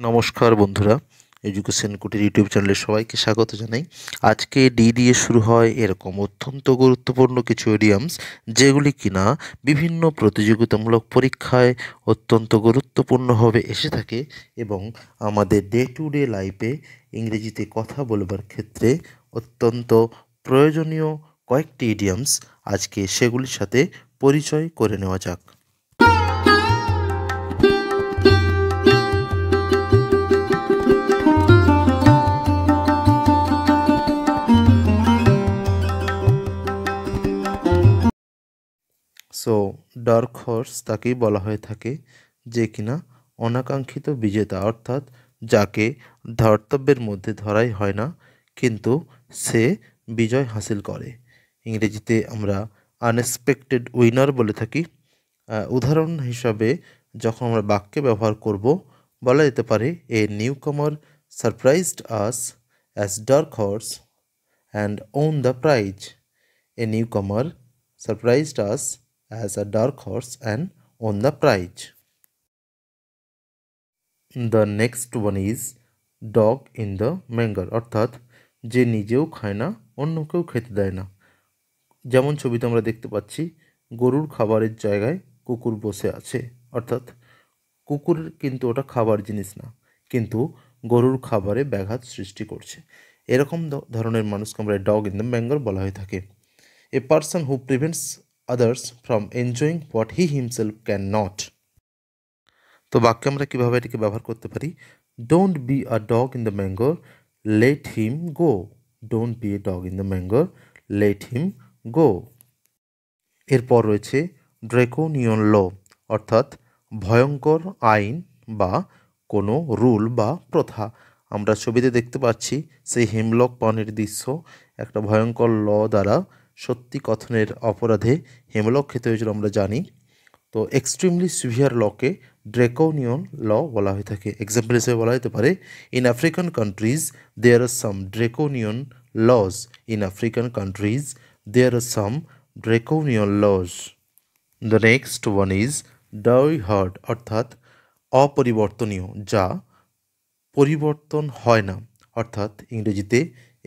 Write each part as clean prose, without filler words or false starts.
নমস্কার বন্ধুরা, এডুকেশন কুটির ইউটিউব চ্যানেলে সবাইকে স্বাগত জানাই। আজকে ডি দিয়ে শুরু হয় এরকম অত্যন্ত গুরুত্বপূর্ণ কিছু ইডিয়ামস, যেগুলি কিনা বিভিন্ন প্রতিযোগিতামূলক পরীক্ষায় অত্যন্ত গুরুত্বপূর্ণভাবে এসে থাকে এবং আমাদের ডে টু ডে লাইফে ইংরেজিতে কথা বলবার ক্ষেত্রে অত্যন্ত প্রয়োজনীয় কয়েকটি ইডিয়ামস। আজকে সেগুলির সাথে পরিচয় করে নেওয়া যাক। সো ডার্ক হর্স তাকেই বলা হয়ে থাকে যে কিনা অনাকাঙ্ক্ষিত বিজেতা, অর্থাৎ যাকে ধর্তব্যের মধ্যে ধরাই হয় না কিন্তু সে বিজয় হাসিল করে। ইংরেজিতে আমরা আনএক্সপেক্টেড উইনার বলে থাকি। উদাহরণ হিসাবে যখন আমরা বাক্যে ব্যবহার করব, বলা যেতে পারে a newcomer surprised us as dark horse and won the prize. A newcomer surprised us as a dark horse and won the prize. The next one is dog in the manger, অর্থাৎ যে নিজেও খায় না অন্যকেও খেতে দেয় না। যেমন ছবিতে আমরা দেখতে পাচ্ছি গরুর খাবারের জায়গায় কুকুর বসে আছে, অর্থাৎ কুকুরের কিন্তু ওটা খাবার জিনিস না, কিন্তু গরুর খাবারে ব্যাঘাত সৃষ্টি করছে। এরকম ধরনের মানুষকে আমরা ডগ ইন দ্য ম্যাঙ্গার বলা হয়ে থাকে। A person who prevents others from enjoying what he himself cannot. তো বাক্যে আমরা কীভাবে এটিকে ব্যবহার করতে পারি? Don't be a dog in the mango, let him go. Don't be a dog in the mango, let him go. এরপর রয়েছে ড্রেকোনিয়ন ল, অর্থাৎ ভয়ঙ্কর আইন বা কোনো রুল বা প্রথা। আমরা ছবিতে দেখতে পাচ্ছি সেই হেমলক পানের দৃশ্য, একটা ভয়ঙ্কর ল দ্বারা সত্যি কথনের অপরাধে হেমলক খেতে হয়েছিল আমরা জানি। তো এক্সট্রিমলি সিভিয়ার লকে ড্রেকোনিয়ন ল বলা হয়ে থাকে। এক্সাম্পল হিসেবে বলা যেতে পারে in African countries there are some draconian laws. In African countries there are some draconian laws. The next one is die hard, অর্থাৎ অপরিবর্তনীয়, যা পরিবর্তন হয় না। অর্থাৎ ইংরেজিতে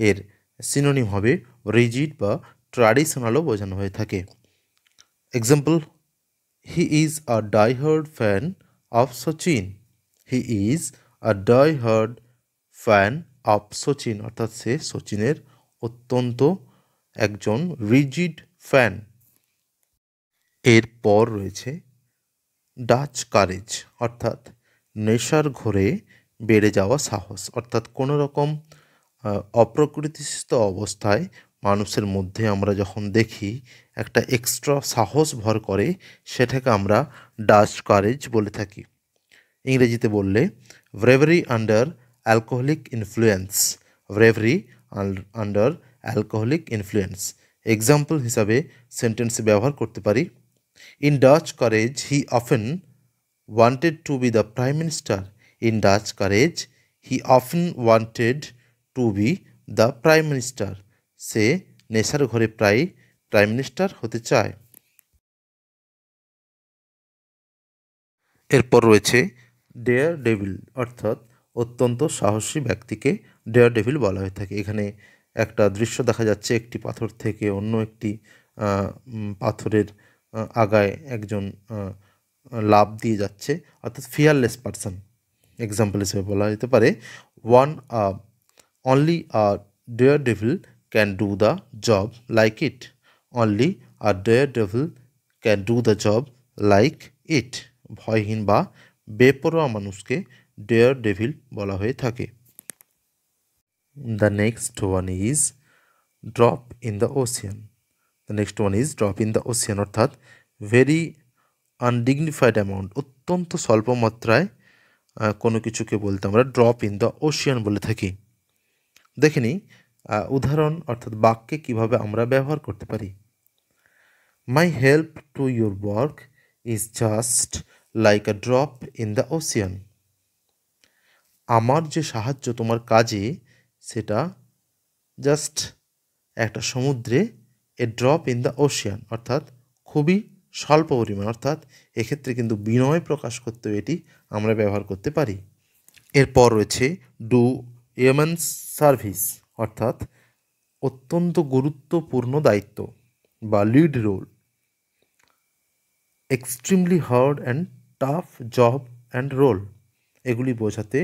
এর সিনোনিম হবে রিজিড বা ট্র্যাডিশনালও বোঝানো হয়ে থাকে। Example, he is a diehard fan of Sachin. He is a diehard fan of Sachin, অর্থাৎ সে সচিনের অত্যন্ত একজন রিজিড ফ্যান। এরপর রয়েছে ডাচ কারেজ, অর্থাৎ নেশার ঘোরে বেড়ে যাওয়া সাহস। অর্থাৎ কোনো রকম অপ্রকৃতিস্থ অবস্থায় মানুষের মধ্যে আমরা যখন দেখি একটা এক্সট্রা সাহস ভর করে, সেটাকে আমরা ডাচ কারেজ বলে থাকি। ইংরেজিতে বললে bravery under alcoholic influence. Bravery under alcoholic influence. Example হিসাবে সেন্টেন্সে ব্যবহার করতে পারি in Dutch courage he often wanted to be the prime minister. In Dutch courage he often wanted to be the prime minister. সে নেশার ঘরে প্রায় prime minister হতে চায়। এরপর রয়েছে ডেয়ার ডেভিল, অর্থাৎ অত্যন্ত সাহসী ব্যক্তিকে ডেয়ার ডেভিল বলা হয়ে থাকে। এখানে একটা দৃশ্য দেখা যাচ্ছে, একটি পাথর থেকে অন্য একটি পাথরের আগায় একজন লাফ দিয়ে যাচ্ছে, অর্থাৎ ফিয়ারলেস পারসন। এক্সাম্পল হিসেবে বলা যেতে পারে only a daredevil can do the job like it. Only a daredevil can do the job like it. ভয়হীন বা বেপরোয়া মানুষকে ডেয়ার ডেভিল বলা হয়ে থাকে। The next one is drop in the ocean. The next one is drop in the ocean, অর্থাৎ very undignified amount, অত্যন্ত স্বল্প মাত্রায় কোনো কিছুকে বলতে আমরা ড্রপ ইন দ্য ওশিয়ান বলে থাকি। দেখে নিই উদাহরণ অর্থাৎ বাক্যে কিভাবে আমরা ব্যবহার করতে পারি। My help to your work is just like a drop in the Ocean. আমার যে সাহায্য তোমার কাজে, সেটা জাস্ট একটা সমুদ্রে এ ড্রপ ইন দ্য ওশিয়ান, অর্থাৎ খুবই স্বল্প পরিমাণ। অর্থাৎ এক্ষেত্রে কিন্তু বিনয় প্রকাশ করতেও এটি আমরা ব্যবহার করতে পারি। এরপর রয়েছে ডু ইমেন্স সার্ভিস, অর্থাৎ অত্যন্ত গুরুত্বপূর্ণ দায়িত্ব বা lead role. Extremely hard and tough job and role, এগুলি বোঝাতে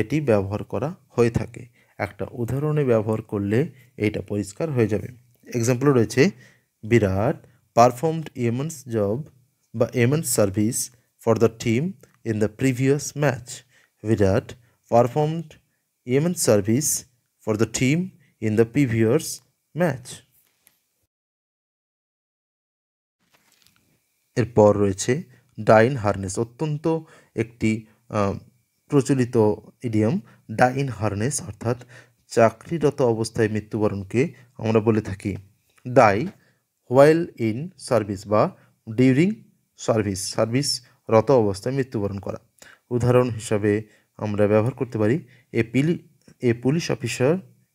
এটি ব্যবহার করা হয়ে থাকে। একটা উদাহরণে ব্যবহার করলে এইটা পরিষ্কার হয়ে যাবে। এক্সাম্পল রয়েছে বিরাট পারফর্মড ইমেন্স জব বা immense service for the team in the previous match. Virat performed immense service for the team in the previous match. এরপর রয়েছে ডাইন হারনেস, অত্যন্ত একটি প্রচলিত ইডিয়ম। ডাইন হারনেস অর্থাৎ চাকরিরত অবস্থায় মৃত্যুবরণকে আমরা বলে থাকি ডাই হোয়াইল ইন সার্ভিস বা ডিউরিং সার্ভিস, সার্ভিসরত অবস্থায় মৃত্যুবরণ করা। উদাহরণ হিসাবে আমরা ব্যবহার করতে পারি a police officer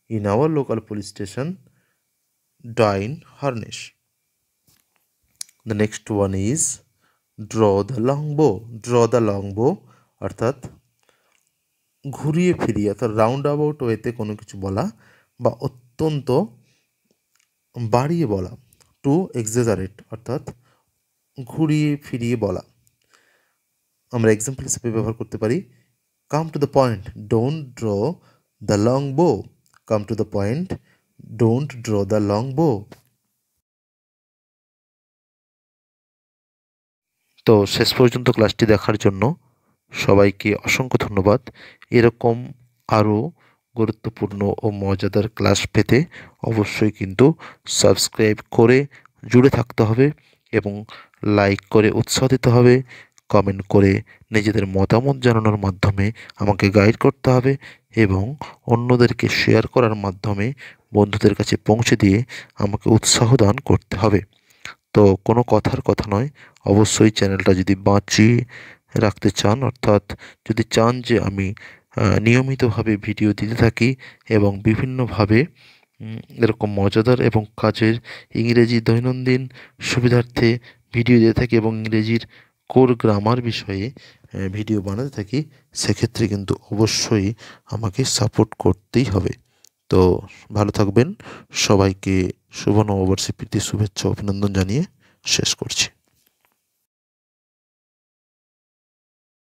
in our local police station died in harness. The next one is draw the long bow. Draw the long bow অর্থাৎ ঘুরিয়ে ফিরিয়ে, অর্থাৎ রাউন্ড অ্যাবাউট ওয়েতে কোনো কিছু বলা বা অত্যন্ত বাড়িয়ে বলা। টু এক্সাজারেট অর্থাৎ ঘুরিয়ে ফিরিয়ে বলা। আমরা এক্সাম্পল হিসেবে ব্যবহার করতে পারি come to the point, don't draw the long bow. Come to the point, don't draw the long bow. তো শেষ পর্যন্ত ক্লাসটি দেখার জন্য সবাইকে অসংখ্য ধন্যবাদ। এরকম আরও গুরুত্বপূর্ণ ও মজাদার ক্লাস পেতে অবশ্যই কিন্তু সাবস্ক্রাইব করে জুড়ে থাকতে হবে এবং লাইক করে উৎসাহ দিতে হবে, কমেন্ট করে নিজেদের মতামত জানানোর মাধ্যমে আমাকে গাইড করতে হবে এবং অন্যদেরকে শেয়ার করার মাধ্যমে বন্ধুদের কাছে পৌঁছে দিয়ে আমাকে উৎসাহ দান করতে হবে। তো কোনো কথার কথা নয়, অবশ্যই চ্যানেলটা যদি বাঁচিয়ে রাখতে চান, অর্থাৎ যদি চান যে আমি নিয়মিতভাবে ভিডিও দিতে থাকি এবং বিভিন্নভাবে এরকম মজাদার এবং কাজের ইংরেজি দৈনন্দিন সুবিধার্থে ভিডিও দিয়ে থাকি এবং ইংরেজির কোর গ্রামার বিষয়ে ভিডিও বানাতে থাকি, সেক্ষেত্রে কিন্তু অবশ্যই আমাকে সাপোর্ট করতেই হবে। তো ভালো থাকবেন। সবাইকে শুভ নববর্ষের প্রীতি শুভেচ্ছা অভিনন্দন জানিয়ে শেষ করছি।